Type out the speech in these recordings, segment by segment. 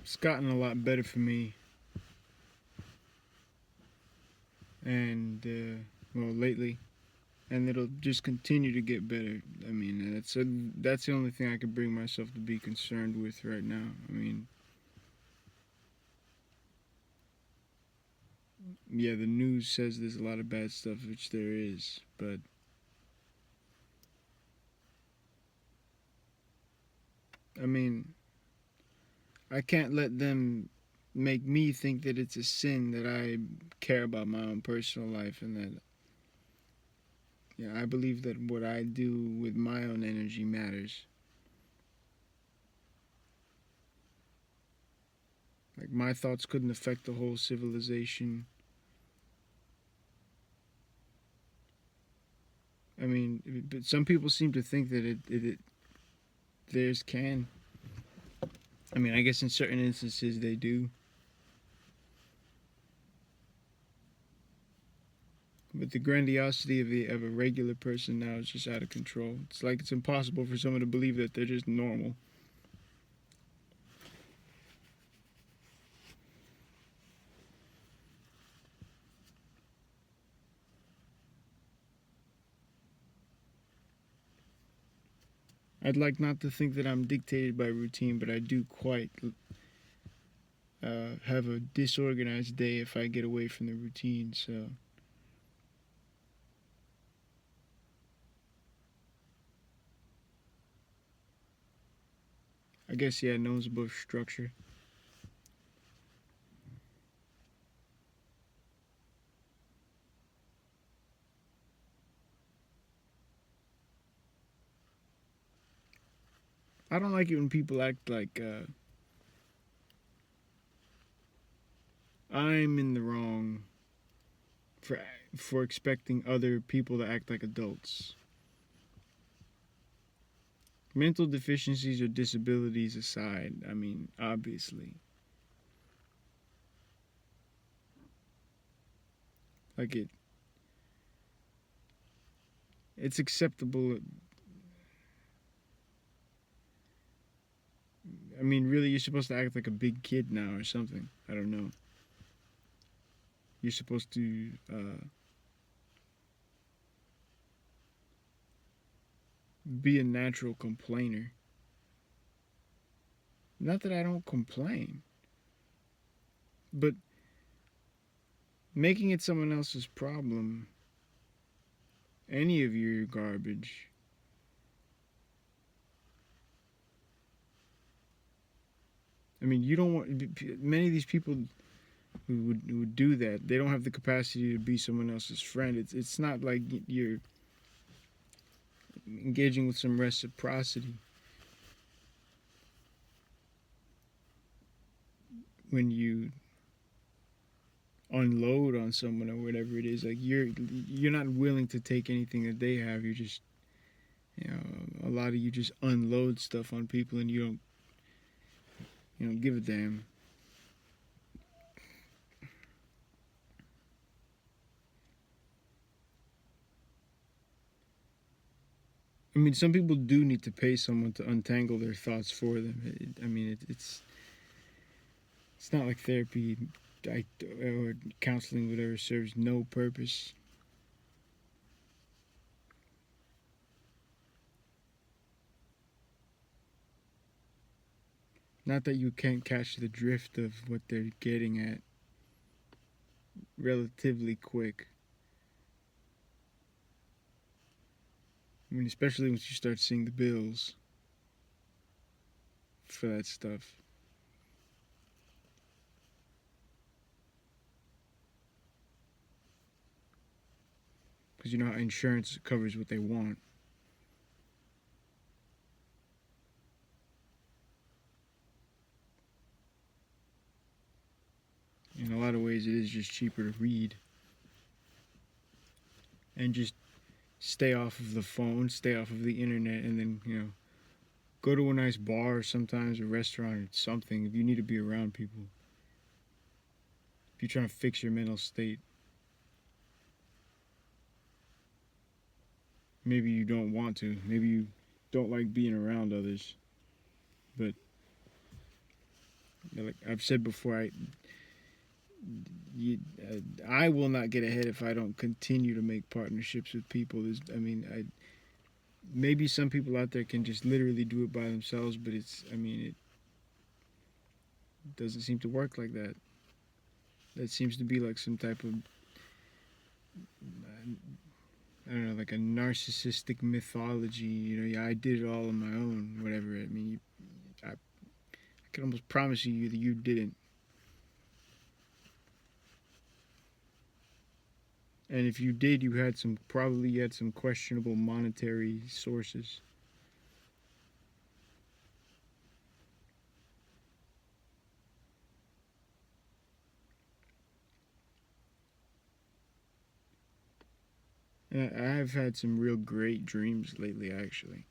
It's gotten a lot better for me, and well, lately, and it'll just continue to get better. I mean, that's the only thing I can bring myself to be concerned with right now. I mean, yeah, the news says there's a lot of bad stuff, which there is, but I mean, I can't let them make me think that it's a sin that I care about my own personal life, and that, yeah, I believe that what I do with my own energy matters. Like, my thoughts couldn't affect the whole civilization. I mean, but some people seem to think that theirs can. I mean, I guess in certain instances they do. But the grandiosity of a regular person now is just out of control. It's like it's impossible for someone to believe that they're just normal. I'd like not to think that I'm dictated by routine, but I do quite have a disorganized day if I get away from the routine. So I guess, yeah, no one's above structure. I don't like it when people act like I'm in the wrong for for expecting other people to act like adults. Mental deficiencies or disabilities aside, I mean, obviously, like it's acceptable. I mean, really, you're supposed to act like a big kid now or something. I don't know. You're supposed to be a natural complainer. Not that I don't complain, but making it someone else's problem, any of your garbage. I mean, you don't want many of these people who would do that. They don't have the capacity to be someone else's friend. It's not like you're engaging with some reciprocity when you unload on someone or whatever it is. Like, you're not willing to take anything that they have. You're just, you know, a lot of you just unload stuff on people, and you don't give a damn. I mean, some people do need to pay someone to untangle their thoughts for them. I mean, it's not like therapy or counseling, whatever, serves no purpose. Not that you can't catch the drift of what they're getting at relatively quick. I mean, especially once you start seeing the bills for that stuff. Because you know how insurance covers what they want. In a lot of ways, it is just cheaper to read and just stay off of the phone, stay off of the internet, and then, go to a nice bar sometimes, a restaurant or something if you need to be around people. If you're trying to fix your mental state, maybe you don't want to. Maybe you don't like being around others. But Like I've said before, I will not get ahead if I don't continue to make partnerships with people. Maybe some people out there can just literally do it by themselves, but it doesn't seem to work like that. That seems to be like some type of, I don't know, like a narcissistic mythology. Yeah, I did it all on my own, whatever. I can almost promise you that you didn't. And if you did, you had some questionable monetary sources. And I've had some real great dreams lately, actually.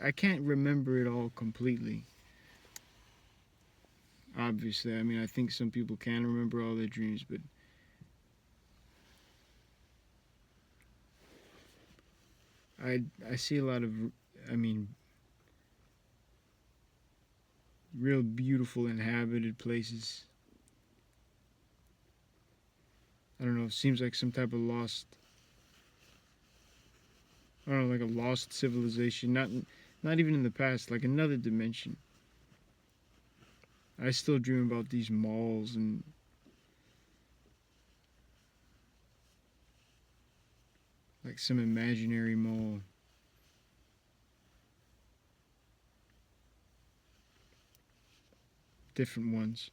I can't remember it all completely. Obviously, I think some people can remember all their dreams, but I see a lot of, I mean, real beautiful inhabited places. I don't know. It seems like some type of lost. I don't know, like a lost civilization. Not even in the past, like another dimension. I still dream about these malls and like some imaginary mall. Different ones.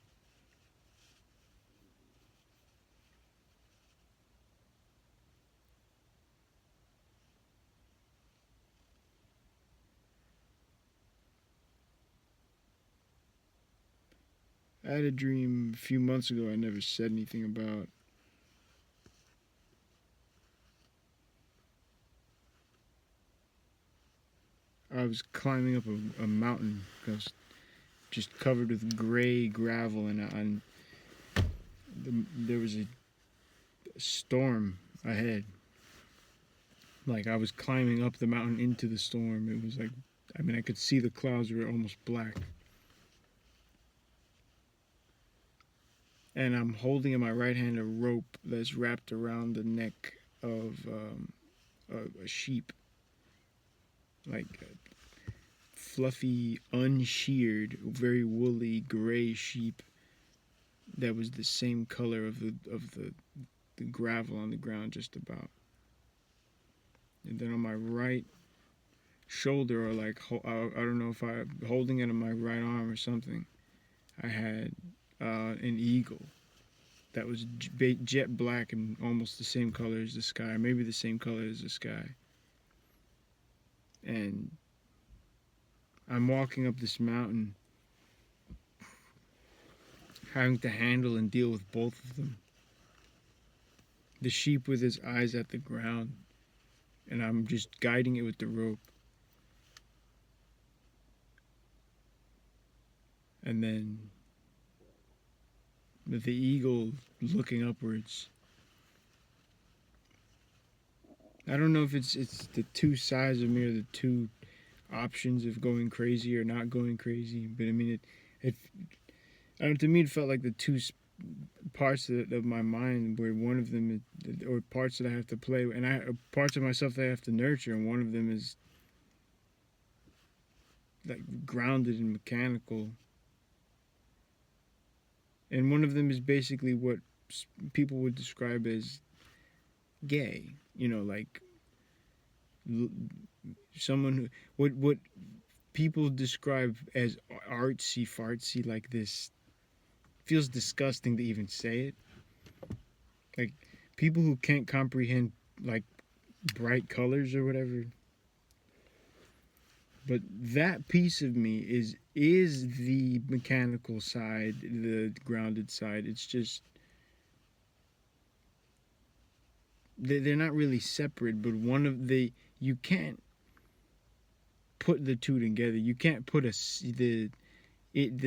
I had a dream a few months ago I never said anything about. I was climbing up a mountain. I was just covered with gray gravel, and there was a storm ahead. Like I was climbing up the mountain into the storm. It was like, I could see the clouds were almost black. And I'm holding in my right hand a rope that's wrapped around the neck of a sheep, like a fluffy, unsheared, very woolly gray sheep that was the same color of the gravel on the ground, just about. And then on my right shoulder, or like I don't know if I holding it on my right arm or something, I had an eagle that was jet black and almost the same color as the sky, maybe the same color as the sky. And I'm walking up this mountain, having to handle and deal with both of them. The sheep with his eyes at the ground, and I'm just guiding it with the rope. And then the eagle looking upwards. I don't know if it's the two sides of me, or the two options of going crazy or not going crazy, but it I don't, to me it felt like the two parts of my mind, where one of them is, or parts that I have to play, and parts of myself that I have to nurture, and one of them is like grounded and mechanical, and one of them is basically what people would describe as gay. Like someone who, what people describe as artsy fartsy, like this feels disgusting to even say it. Like people who can't comprehend like bright colors or whatever. But that piece of me is the mechanical side, the grounded side. It's just they're not really separate, but you can't put the two together. You can't put the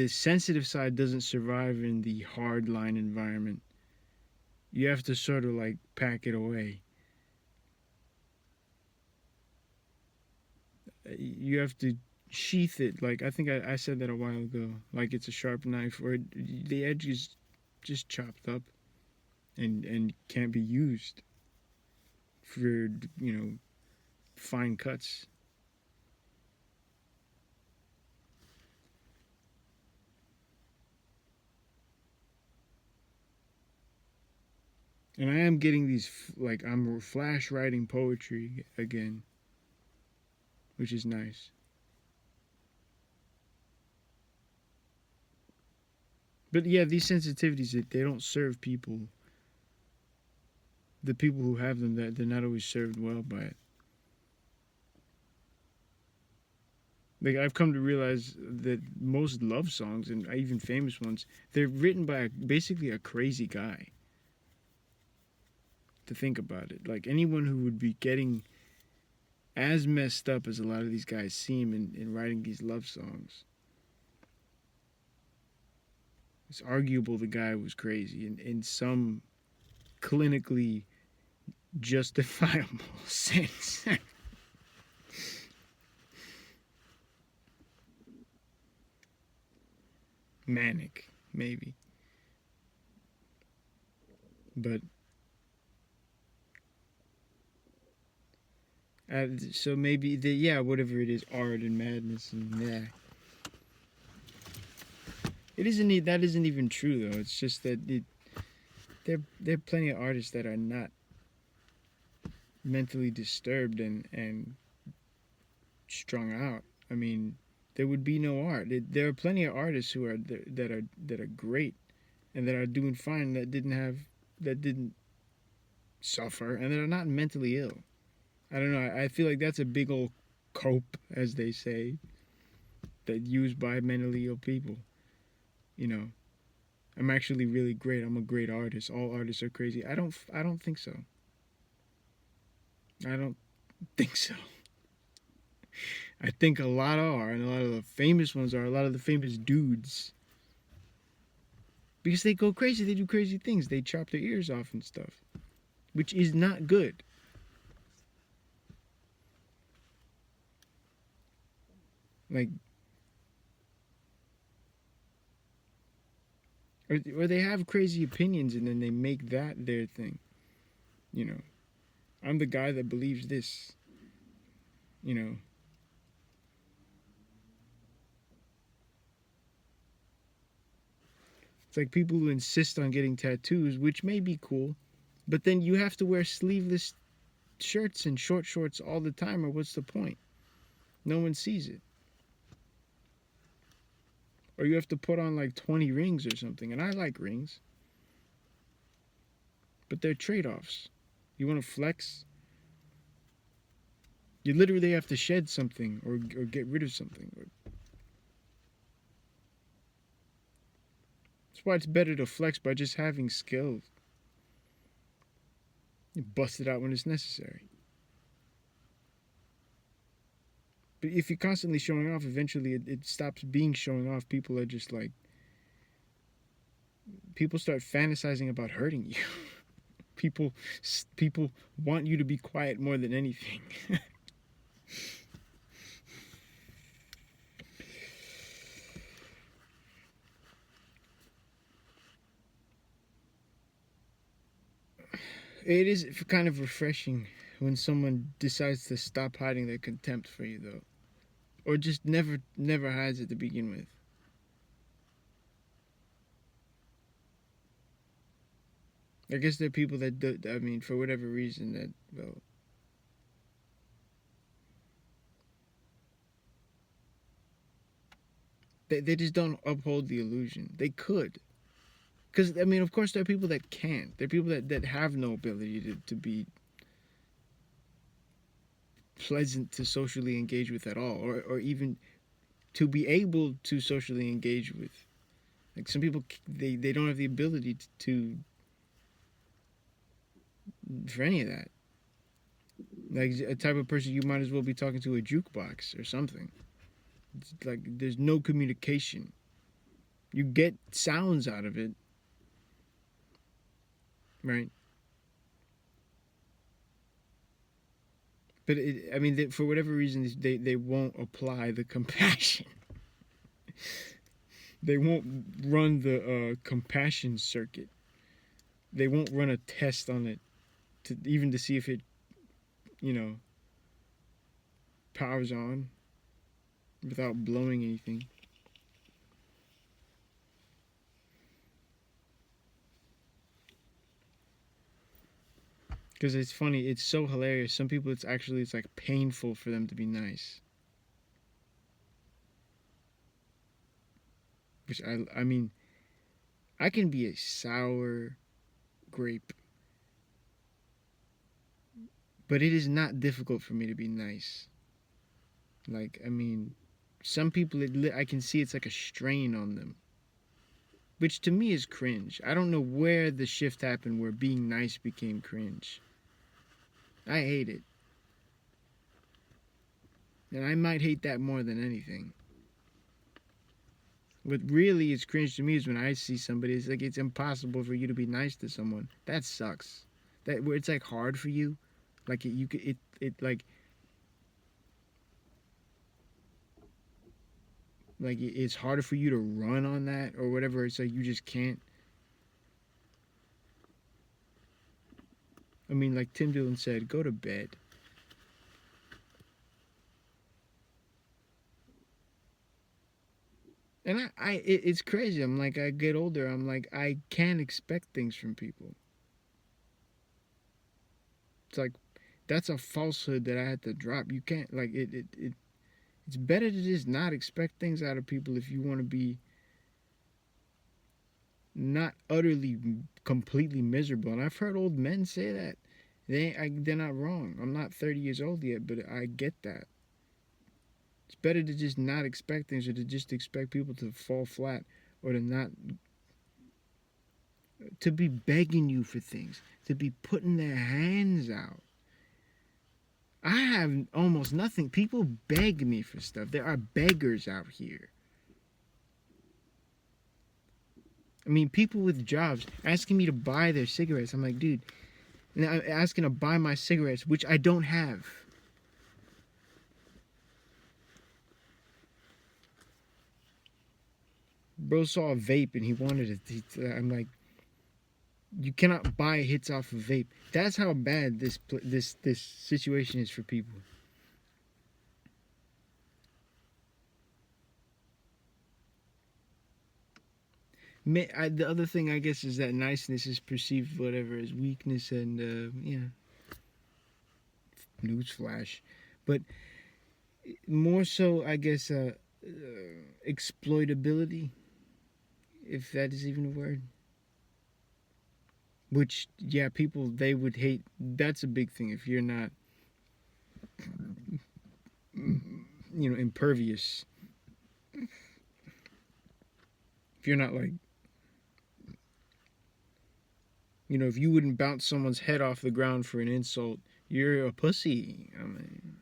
sensitive side doesn't survive in the hard line environment. You have to sort of like pack it away. you have to sheath it. Like I think I said that a while ago. Like it's a sharp knife, or the edge is just chopped up and can't be used for fine cuts. And I am getting these like I'm flash writing poetry again, which is nice. But yeah, these sensitivities they don't serve people. The people who have them, that they're not always served well by it. Like I've come to realize that most love songs and even famous ones, they're written by basically a crazy guy. To think about it, like anyone who would be getting as messed up as a lot of these guys seem in writing these love songs, it's arguable the guy was crazy in some clinically justifiable sense. Manic, maybe. But so maybe yeah, whatever it is, art and madness and yeah. It isn't that isn't even true though. It's just that there are plenty of artists that are not mentally disturbed and strung out. I mean, there would be no art. There are plenty of artists who are that are great and that are doing fine that didn't suffer and that are not mentally ill. I don't know. I feel like that's a big old cope, as they say, that used by mentally ill people. You know, I'm actually really great. I'm a great artist. All artists are crazy. I don't think so. I don't think so. I think a lot are, and a lot of the famous ones are. A lot of the famous dudes, because they go crazy. They do crazy things. They chop their ears off and stuff, which is not good. Like, or they have crazy opinions and then they make that their thing. You know, I'm the guy that believes this. You know, it's like people who insist on getting tattoos, which may be cool, but then you have to wear sleeveless shirts and short shorts all the time, or what's the point? No one sees it. Or you have to put on like 20 rings or something, and I like rings, but they're trade offs. You want to flex? You literally have to shed something or get rid of something. That's why it's better to flex by just having skill. You bust it out when it's necessary. But if you're constantly showing off, eventually it stops being showing off. People are just like, people start fantasizing about hurting you. people want you to be quiet more than anything. It is kind of refreshing when someone decides to stop hiding their contempt for you, though, or just never hides it to begin with. I guess there are people that do, I mean, for whatever reason, that well, they just don't uphold the illusion. They could, because I mean, of course, there are people that can't. There are people that have no ability to be pleasant to socially engage with at all, or even to be able to socially engage with. Like some people, they don't have the ability to for any of that. Like a type of person you might as well be talking to a jukebox or something. It's like there's no communication. You get sounds out of it, right? But I mean, for whatever reason, they won't apply the compassion. They won't run the compassion circuit. They won't run a test on it to see if it, you know, powers on without blowing anything. Because it's funny, it's so hilarious. Some people, it's like painful for them to be nice. Which I mean, I can be a sour grape, but it is not difficult for me to be nice. Like, I mean, some people, I can see it's like a strain on them, which to me is cringe. I don't know where the shift happened where being nice became cringe. I hate it. And I might hate that more than anything. What really is cringe to me is when I see somebody, it's like it's impossible for you to be nice to someone. That sucks. That where it's like hard for you, like it like it's harder for you to run on that or whatever. It's like you just can't. I mean, like Tim Dillon said, go to bed. And it's crazy. I'm like, I get older. I'm like, I can't expect things from people. It's like, that's a falsehood that I had to drop. You can't, like, it's better to just not expect things out of people if you want to be not utterly, completely miserable. And I've heard old men say that. They're not wrong. I'm not 30 years old yet, but I get that. It's better to just not expect things or to just expect people to fall flat or to not, to be begging you for things, to be putting their hands out. I have almost nothing. People beg me for stuff. There are beggars out here. I mean, people with jobs asking me to buy their cigarettes. I'm like, dude, and I'm asking to buy my cigarettes, which I don't have. Bro saw a vape and he wanted it. I'm like, you cannot buy hits off a vape. That's how bad this situation is for people. The other thing I guess is that niceness is perceived whatever as weakness and newsflash, but more so I guess exploitability, if that is even a word. Which yeah, people they would hate. That's a big thing if you're not, impervious. If you're not like, if you wouldn't bounce someone's head off the ground for an insult, you're a pussy. I mean,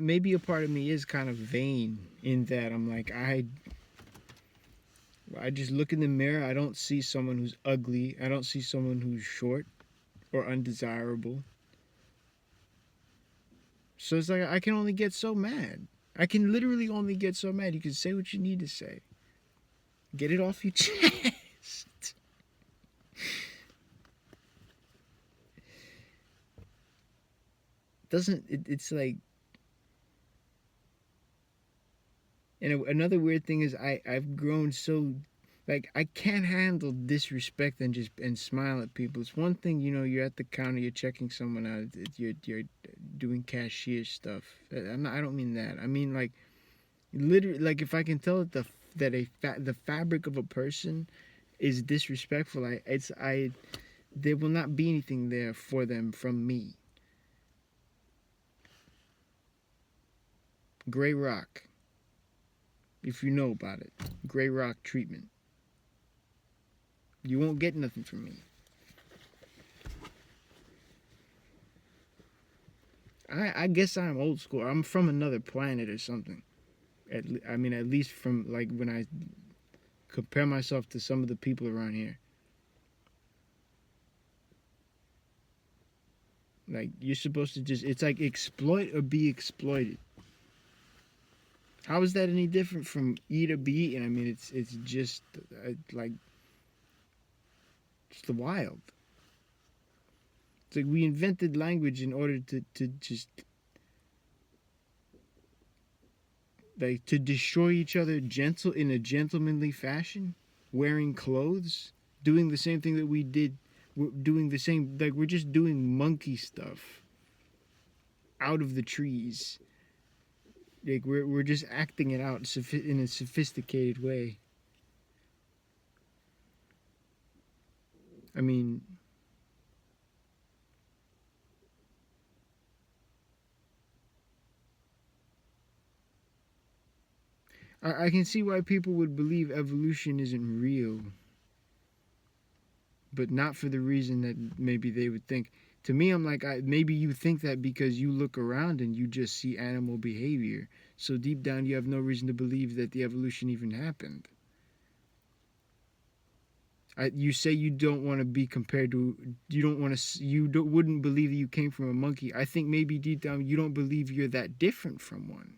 maybe a part of me is kind of vain in that I'm like, I just look in the mirror. I don't see someone who's ugly. I don't see someone who's short or undesirable. So it's like I can only get so mad. I can literally only get so mad. You can say what you need to say. Get it off your chest. It's like, and another weird thing is I've grown so, like, I can't handle disrespect and smile at people. It's one thing, you're at the counter, you're checking someone out, you're doing cashier stuff. I don't mean that. I mean, like, literally, like, if I can tell that the fabric of a person is disrespectful, there will not be anything there for them from me. Gray rock, if you know about it. Gray rock treatment. You won't get nothing from me. I guess I'm old school. I'm from another planet or something. I mean, at least from like when I compare myself to some of the people around here. Like you're supposed to just, it's like exploit or be exploited. How is that any different from eat or be eaten? I mean, it's just like it's the wild. It's like we invented language in order to just like to destroy each other gentle in a gentlemanly fashion, wearing clothes, doing the same thing that we did. We're doing the same, like we're just doing monkey stuff out of the trees. Like we're just acting it out in a sophisticated way. I mean, I can see why people would believe evolution isn't real, but not for the reason that maybe they would think. To me, I'm like, maybe you think that because you look around and you just see animal behavior. So deep down, you have no reason to believe that the evolution even happened. You say you don't want to be compared to, you don't want to, wouldn't believe that you came from a monkey. I think maybe deep down, you don't believe you're that different from one.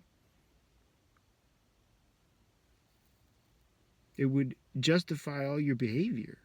It would justify all your behavior.